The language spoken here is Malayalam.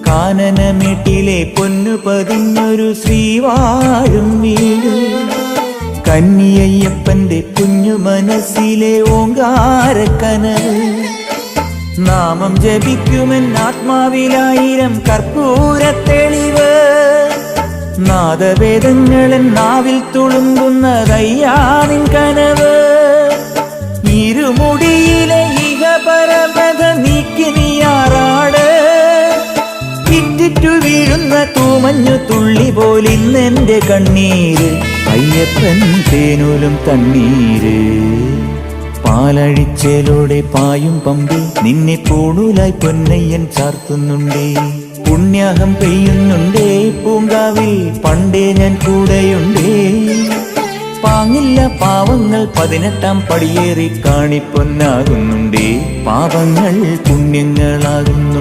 കാനനമേട്ടിലെ പൊന്നു പതിഞ്ഞൊരു ശ്രീവാഴും വീട്, കന്നിയയ്യപ്പന്റെ കുഞ്ഞു മനസ്സിലെ ഓങ്കാരക്കനവ്. നാമം ജപിക്കുമെൻ ആത്മാവിലായിരം കർപ്പൂര തെളിവ്, നാദവേദങ്ങളൻ നാവിൽ തുളുമ്പുന്നതയ്യാനിൻ കനവ്. ഇരുമുടിയിലെ ഇഹപരമത നീക്കി നീയാറാട്, ഇറ്റിറ്റു വീഴുന്ന തൂമഞ്ഞു തുള്ളി പോലിന്നെന്റെ കണ്ണീര്. അയ്യപ്പൻ തേനൂലും തണ്ണീര്. പാലഴിച്ചേലോടെ പായും പമ്പിൽ നിന്നെ പൂണൂലായി പൊന്നയ്യൻ ചാർത്തുന്നുണ്ടേ. പുണ്യാഹം പെയ്യുന്നുണ്ടേ പൂങ്കാവിൽ പണ്ടേ ഞാൻ കൂടെയുണ്ടേ. പാങ്ങില്ല പാവങ്ങൾ 18-ാം പടിയേറി കാണിപ്പൊന്നാകുന്നുണ്ടേ. പാപങ്ങൾ പുണ്യങ്ങളാകുന്നു.